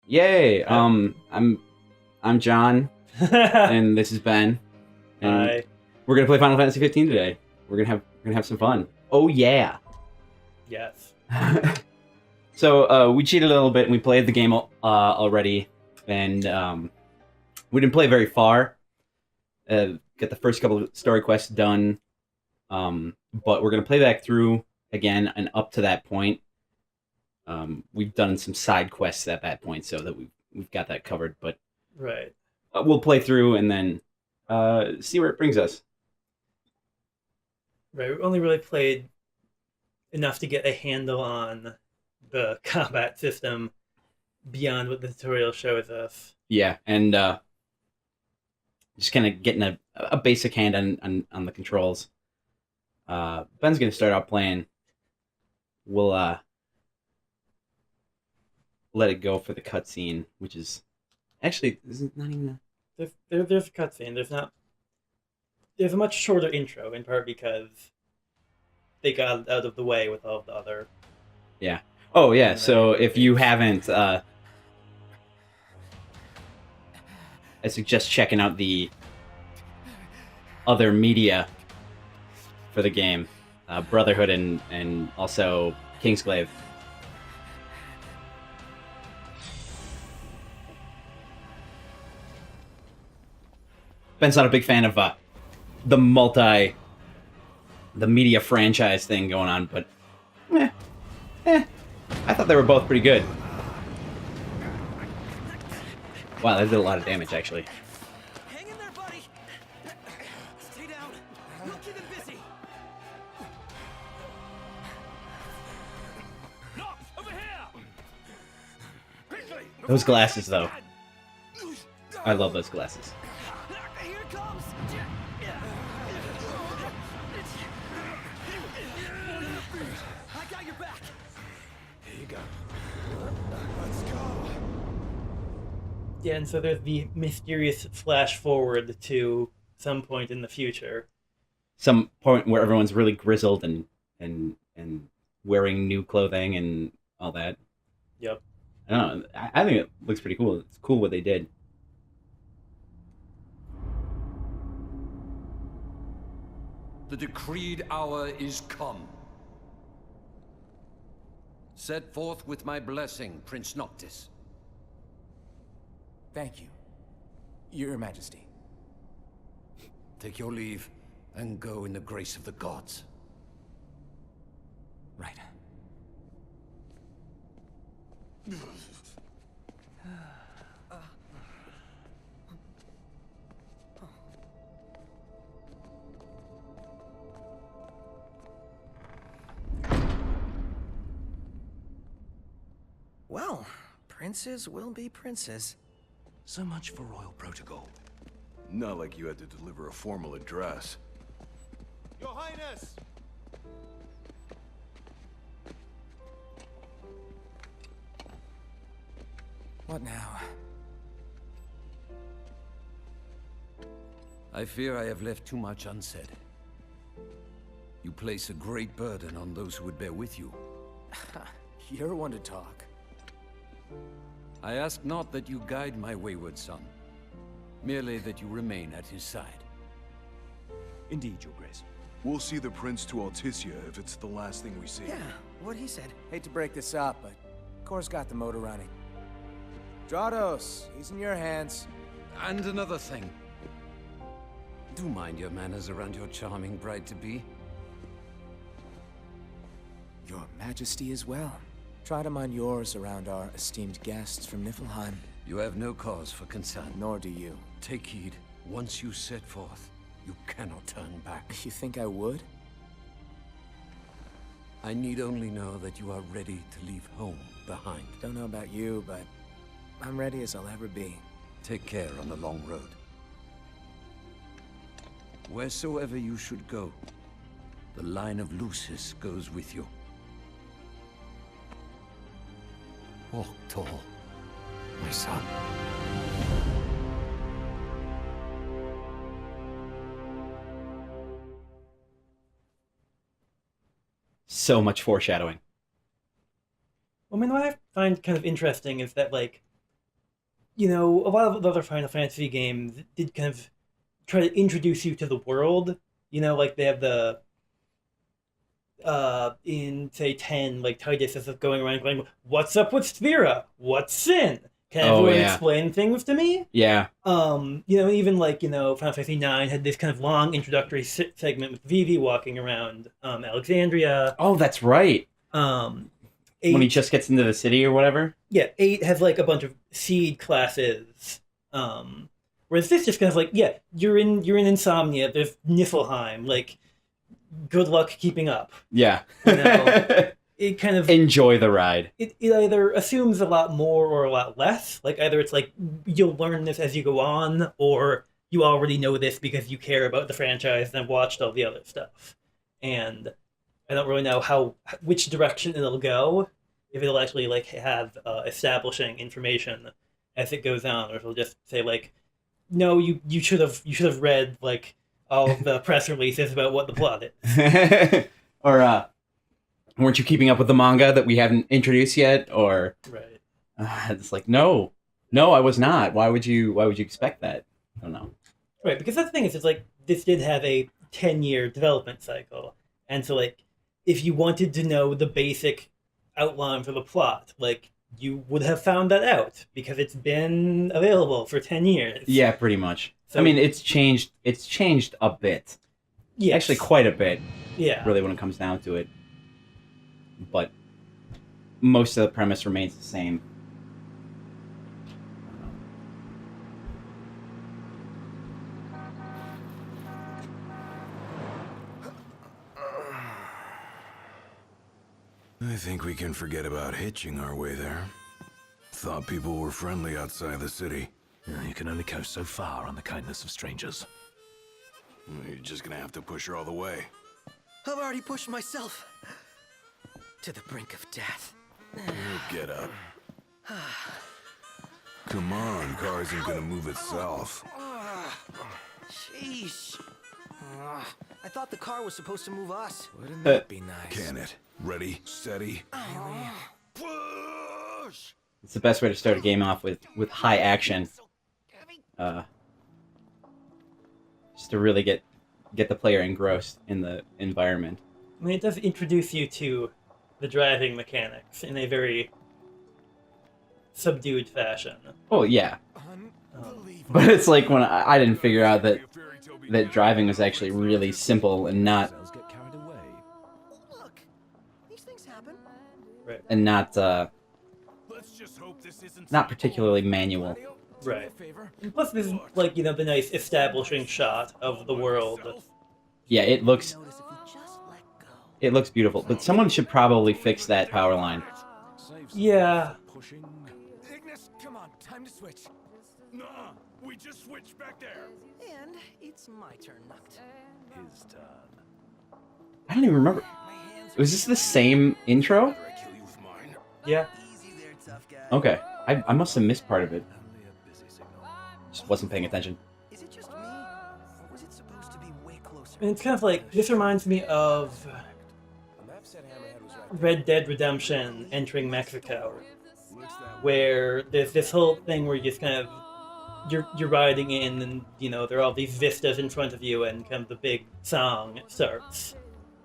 Yay! I'm John, and this is Ben, and Hi. we're gonna play Final Fantasy 15 today. We're gonna have some fun. Oh yeah! Yes. So we cheated a little bit, and we played the game already, and we didn't play very far. Get the first couple of story quests done, but we're gonna play back through again and up to that point. We've done some side quests at that point, so that we've got that covered, but. Right. We'll play through and then see where it brings us. Right. We only really played enough to get a handle on the combat system beyond what the tutorial shows us. Yeah, and just kind of getting a basic hand on the controls. Ben's gonna start out playing. We'll let it go for the cutscene, which is actually this is not even. There's a cutscene. There's a much shorter intro, in part because they got out of the way with all of the other. Yeah. Oh yeah. So if you haven't, I suggest checking out the other media for the game, Brotherhood and also Kingsglaive. Ben's not a big fan of the media franchise thing going on, but I thought they were both pretty good. Wow, that did a lot of damage actually. Hang in there, buddy. Stay down. We'll keep him busy. Knox, over here. Quickly. Those glasses though, I love those glasses. Here it comes. I got your back. Here you go. Let's go. Yeah, and so there's the mysterious flash forward to some point in the future. Some point where everyone's really grizzled and wearing new clothing and all that. Yep. I don't know. I think it looks pretty cool. It's cool what they did. The decreed hour is come. Set forth with my blessing, Prince Noctis. Thank you, Your Majesty. Take your leave and go in the grace of the gods. Right. Well, princes will be princes. So much for royal protocol. Not like you had to deliver a formal address. Your Highness! What now? I fear I have left too much unsaid. You place a great burden on those who would bear with you. You're one to talk. I ask not that you guide my wayward son, merely that you remain at his side. Indeed, Your Grace. We'll see the prince to Alticia if it's the last thing we see. Yeah, what he said. Hate to break this up, but Kor's got the motor running. Drados, he's in your hands. And another thing. Do mind your manners around your charming bride-to-be. Your Majesty as well. Try to mind yours around our esteemed guests from Niflheim. You have no cause for concern. Nor do you. Take heed. Once you set forth, you cannot turn back. You think I would? I need only know that you are ready to leave home behind. Don't know about you, but I'm ready as I'll ever be. Take care on the long road. Wheresoever you should go, the line of Lucis goes with you. Walk tall, my son. So much foreshadowing. Well, I mean, what I find kind of interesting is that, like, you know, a lot of the other Final Fantasy games did kind of try to introduce you to the world. You know, like they have the in say 10, like Titus is going around going, "What's up with Sphera? What's sin? Can Oh, everyone yeah. explain things to me?" Yeah. You know, even like, you know, Final Fantasy 9 had this kind of long introductory segment with Vivi walking around Alexandria. Oh, that's right. Um, When he 8, just gets into the city or whatever. yeah, 8 has like a bunch of seed classes. Whereas this just kind of like, yeah, you're in Insomnia. There's Niflheim. Like, good luck keeping up. Yeah. You know, it kind of Enjoy the ride. it either assumes a lot more or a lot less. Like either it's like you'll learn this as you go on, or you already know this because you care about the franchise and have watched all the other stuff. And I don't really know which direction it'll go. If it'll actually like have establishing information as it goes on, or if it'll just say like, no, you should have read like all of the press releases about what the plot is. Or weren't you keeping up with the manga that we haven't introduced yet? Or Right. it's like, no, I was not. Why would you expect that? I don't know. Right, because that's the thing is, it's like this did have a 10-year development cycle, and so like if you wanted to know the basic outline for the plot, like you would have found that out because it's been available for 10 years. Yeah, pretty much. So- I mean, it's changed a bit. Yes. Actually, quite a bit, Yeah. really, when it comes down to it. But most of the premise remains the same. I think we can forget about hitching our way there. Thought people were friendly outside the city. Yeah, you can only go so far on the kindness of strangers. You're just gonna have to push her all the way. I've already pushed myself to the brink of death. Get up. Come on, car isn't gonna move itself. Sheesh. I thought the car was supposed to move us. Wouldn't that be nice? Can it? Ready, steady. Push! It's the best way to start a game off with high action. Just to really get the player engrossed in the environment. I mean, it does introduce you to the driving mechanics in a very subdued fashion. Oh yeah, Unbelievable. but it's like when I didn't figure out that driving was actually really simple and not Themselves get carried away. Look, these things happen. Let's just hope this isn't not particularly manual. Right. And plus, this is like, you know, the nice establishing shot of the world. Yeah, it looks Notice if you just let go. it looks beautiful, but someone should probably fix that power line. Saves Yeah. pushing. Ignis, come on, time to switch. Nah, we just switched back there. And it's my turn, Noct. His turn. I don't even remember. My hands are Was this the same intro? I kill you with mine. Yeah. easy there, tough guy. Okay, I must have missed part of it. Only a busy signal. Just wasn't paying attention. Is it just me? Or was it supposed to be way closer? And it's kind of like, this reminds me of The map said Hammerhead was right. Red Dead Redemption entering Mexico, where there's this whole thing where you just kind of you're riding in, and you know there are all these vistas in front of you, and kind of the big song starts.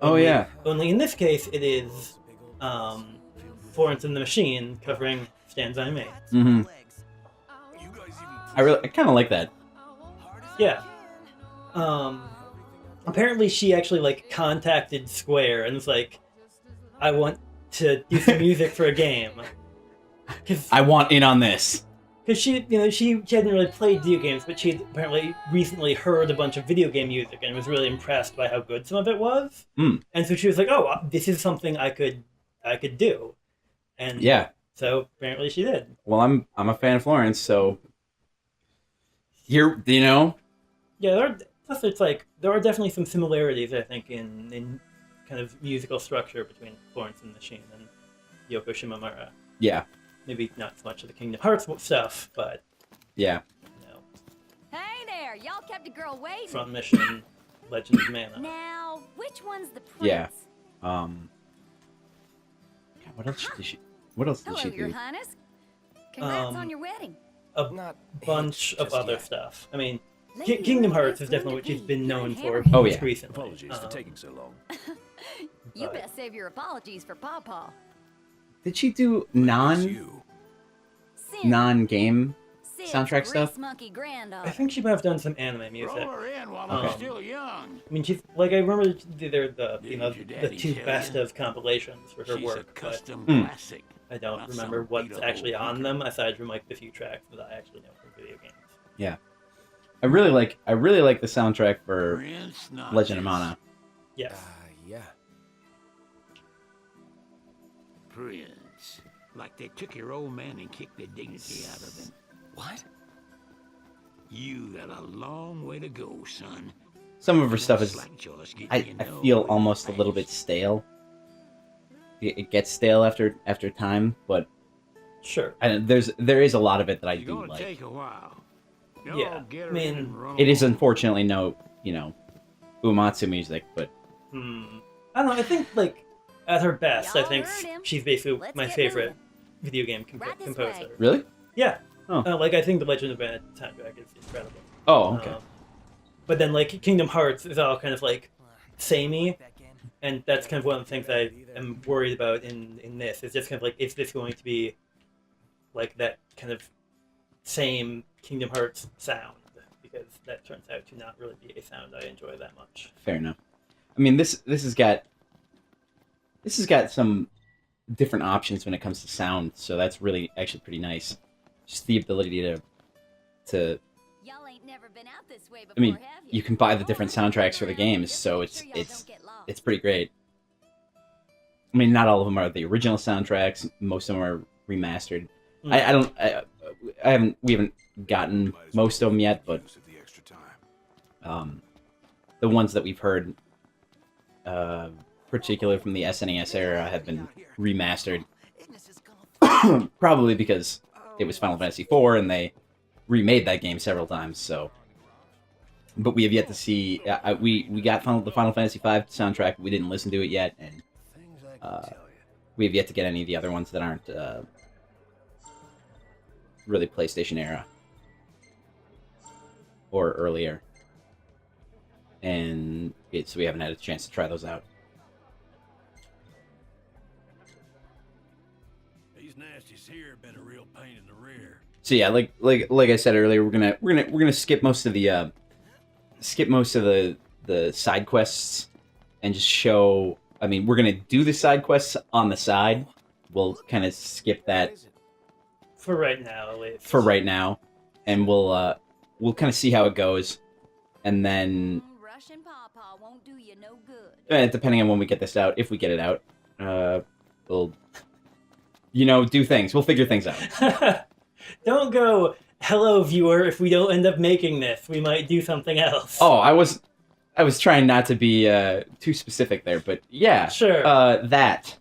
Oh yeah, Only in this case, it is Florence and the Machine covering "Stands by Me." hmm Legs. You guys even I kind of like that. Yeah. Apparently she actually like contacted Square and was like, "I want to do some music for a game." I want in on this. Because she hadn't really played video games, but she had apparently recently heard a bunch of video game music and was really impressed by how good some of it was. Mm. And so she was like, "Oh, this is something I could do." And Yeah. so apparently she did. Well, I'm a fan of Florence, so here, you know. Yeah, plus it's like there are definitely some similarities, I think, in kind of musical structure between Florence and the Machine and Yoko Shimomura. Yeah, Maybe not so much of the Kingdom Hearts stuff, but yeah. you know, Hey there, y'all kept a girl waiting. Front Mission, Legend of Mana. Now, which one's the prince? Yeah. God, what else did she? What else did Hello, she Your do? Highness. Congrats Um, on your wedding. a Not bunch hate, of just other yet. stuff. I mean, Lady Kingdom Luck Hearts has is definitely what room to she's been pee. known You're for in Oh, most yeah. recently. Apologies for taking so long. You but- best save your apologies for Pawpaw. Did she do It's non-game you. Sin. Sid's soundtrack Grease stuff? Monkey granddaughter. I think she might have done some anime music. Roll her in while Okay. I'm still young. I mean, she's like I remember they're the Didn't your the daddy two tell best you? of compilations for her She's a work, but custom Hmm. classic. I don't Not remember some what's beat-up actually old on hunker. them aside from like the few tracks that I actually know from video games. I really like the soundtrack for Prince Legend of Notches. Mana. Yes. Yeah. Prince. Like they took your old man and kicked the dignity out of him. What? You got a long way to go, son. Some of her stuff is Slack jaw's getting I you feel nowhere almost a little bit fast. stale. It gets stale after time, but Sure. there is a lot of it that I It's do gonna like. take a while. Yeah, Get her I mean, in and run It is along. unfortunately no, Uematsu music, but Hmm. I don't know. I think like at her best, I Y'all think heard him. she's basically Let's my get favorite moving. video game Right this composer. way. really? Yeah. Oh. Like I think the Legend of Mana soundtrack is incredible. Oh, okay. But then like Kingdom Hearts is all kind of like samey, and that's kind of one of the things I am worried about in this. Is just kind of like, is this going to be like that kind of same Kingdom Hearts sound? Because that turns out to not really be a sound I enjoy that much. Fair enough. I mean, this has got some different options when it comes to sound, so that's really actually pretty nice. Just the ability to Y'all ain't never been out this way before, I mean, have you can buy the different soundtracks for the games, so it's pretty great. I mean, not all of them are the original soundtracks. Most of them are remastered. We haven't gotten Might as well most of them yet, but use of the extra time. the ones that we've heard, particularly from the SNES era, have been remastered. Probably because it was Final Fantasy IV and they remade that game several times. So, but we have yet to see. We got the Final Fantasy V soundtrack. We didn't listen to it yet, and Things I can tell you. we have yet to get any of the other ones that aren't really PlayStation era or earlier. And so we haven't had a chance to try those out. These nasties here have been a real pain in the rear. So yeah, like I said earlier, we're gonna skip most of the the side quests and just show. I mean, we're gonna do the side quests on the side. We'll kind of skip that For right now, at least. for right now, and we'll kind of see how it goes, and then Russian Pawpaw won't do you no good. depending on when we get this out, if we get it out, we'll do things. We'll figure things out. Don't go, hello viewer, if we don't end up making this, we might do something else. Oh, I was trying not to be too specific there, but yeah, Sure. that.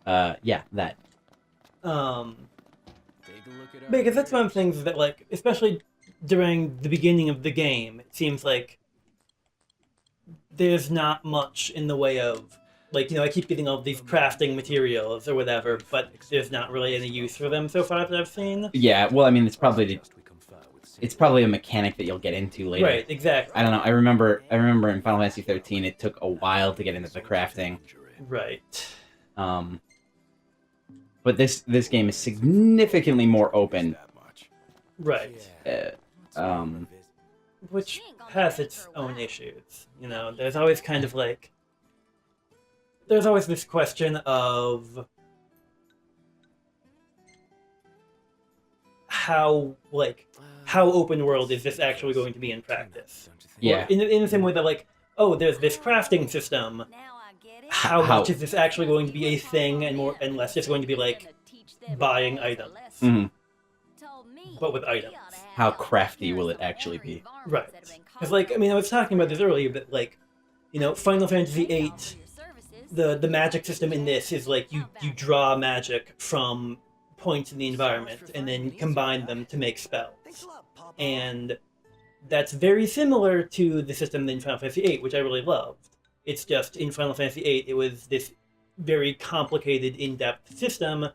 Take a look at our Because that's one of the things that, like, especially during the beginning of the game, it seems like there's not much in the way of, like, I keep getting all these crafting materials or whatever, but there's not really any use for them so far that I've seen. Yeah, well, I mean, it's probably We come file with it's probably a mechanic that you'll get into later. Right, exactly. I don't know. I remember in Final Fantasy 13, it took a while to get into the crafting. Right. But this game is significantly more open. That much. Right. Which has its own issues. There's always kind of like... There's always this question of how open world is this actually going to be in practice? Yeah. Or in the same way that, like, oh, there's this crafting system. Now I get it. How How- much is this actually going to be a thing, and less just going to be like buying items? Mhm. But with items. How crafty will it actually be? Right. Because, like, I mean, I was talking about this earlier, but, like, Final Fantasy VIII, the magic system in this is, like, you draw magic from points in the environment and then combine them to make spells. And that's very similar to the system in Final Fantasy VIII, which I really loved. It's just, in Final Fantasy VIII, it was this very complicated, in-depth system,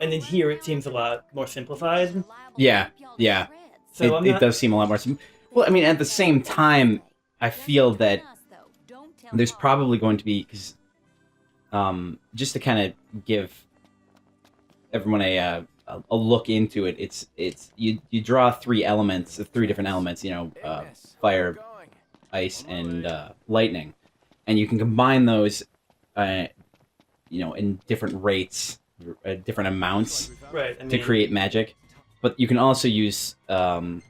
and then here it seems a lot more simplified. Yeah. Yeah. So I'm it not, does seem a lot more. Well, I mean, at the same time, I feel that there's probably going to be because, just to kind of give everyone a look into it, it's you draw three different elements. You know, fire, ice, and lightning, and you can combine those, in different rates, different amounts right. I to mean, create magic. But you can also use you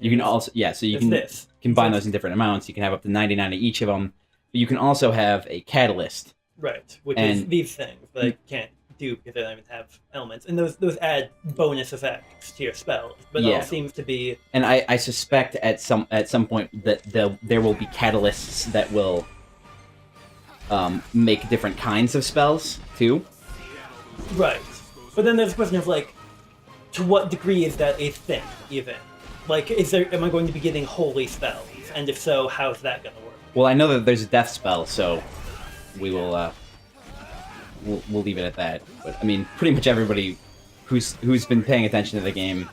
can also so you it's can this. combine So those in different amounts. You can have up to 99 of each of them. But you can also have a catalyst. Right, which is And- these things that I can't do because they don't even have elements, and those add bonus effects to your spells. But it Yeah. all seems to be And I suspect at some point that there will be catalysts that will make different kinds of spells too. right. But then there's a question of like, to what degree is that a thing? Even like, am I going to be getting holy spells? And if so, how's that going to work? Well, I know that there's a death spell, so we will we'll leave it at that. But I mean, pretty much everybody who's been paying attention to the game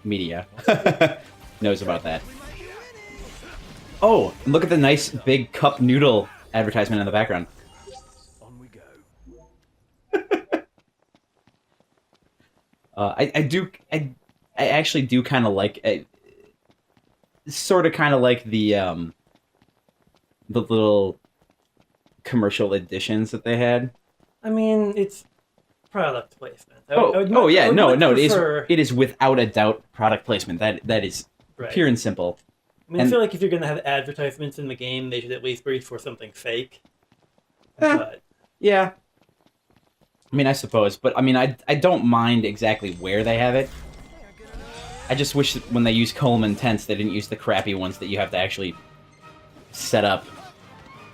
media knows about that. Oh, and look at the nice big cup noodle advertisement in the background. On we go. I actually do kind of like, sort of kind of like the little commercial editions that they had. I mean, it's product placement. I would It is without a doubt product placement. That is Right. pure and simple. I mean, I and- feel like if you're going to have advertisements in the game, they should at least reach for something fake. Eh. But Yeah. I mean, I suppose, but I mean, I don't mind exactly where they have it. I just wish that when they use Coleman tents, they didn't use the crappy ones that you have to actually set up.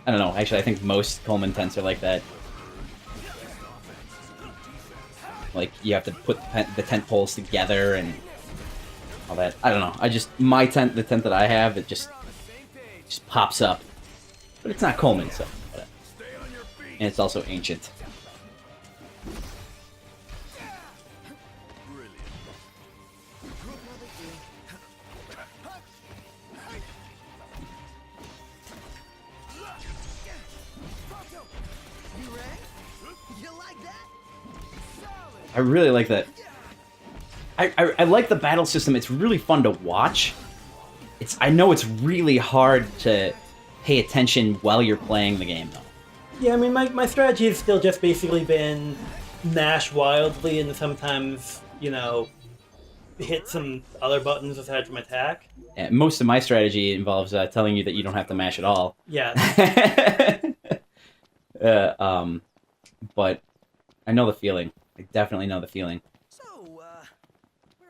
I don't know. Actually, I think most Coleman tents are like that. Like, you have to put the tent poles together and all that. I don't know. My tent, the tent that I have, it just pops up. But it's not Coleman, so. Whatever. And it's also ancient. I really like that. I like the battle system. It's really fun to watch. I know it's really hard to pay attention while you're playing the game, though. yeah, I mean, my strategy has still just basically been mash wildly and sometimes, hit some other buttons aside from attack. And most of my strategy involves telling you that you don't have to mash at all. Yeah, But I know the feeling. I definitely know the feeling. So, where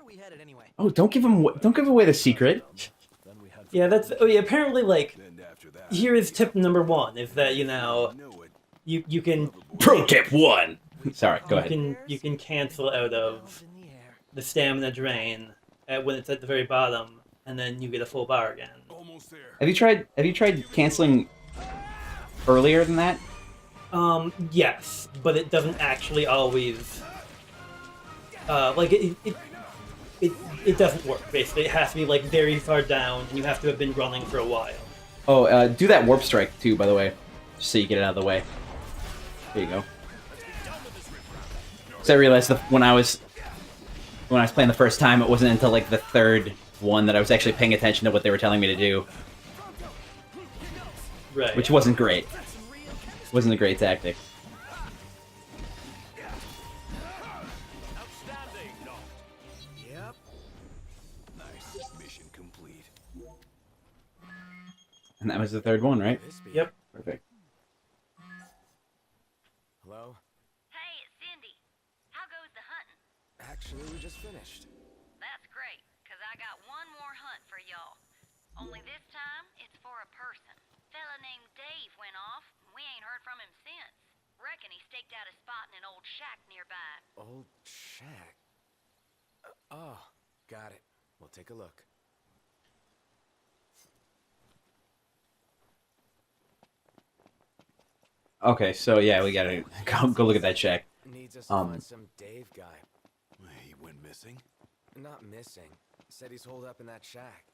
are we headed anyway? Oh, don't give away the secret. yeah, apparently, like, And after that, here is tip number one, is that, know it. you can Pro tip 1. Sorry, go ahead. you can cancel out of In the air. the stamina drain when it's at the very bottom, and then you get a full bar again. Almost there. Have you tried canceling earlier than that? Yes, but it doesn't actually always. It doesn't work. Basically, it has to be like very far down, and you have to have been running for a while. Oh, do that warp strike too, by the way, just so you get it out of the way. There you go. So I realized that when I was playing the first time, it wasn't until like the third one that I was actually paying attention to what they were telling me to do, Right. which wasn't great. Wasn't a great tactic. Yep. Nice. Mission complete. And that was the third one, right? This be- Yep. Perfect. Hello? Hey, it's Cindy. How goes the hunting? Actually, we just finished. That's great, 'cause I got one more hunt for y'all. Only this time, it's for a person. Fella named Dave went off, and we ain't heard from him since. Reckon he staked out a spot in an old shack nearby. Old shack. Oh, got it. We'll take a look. Okay, so yeah, we gotta go look at that shack. Needs us to Um, find some Dave guy. He went missing? Not missing. Said he's holed up in that shack.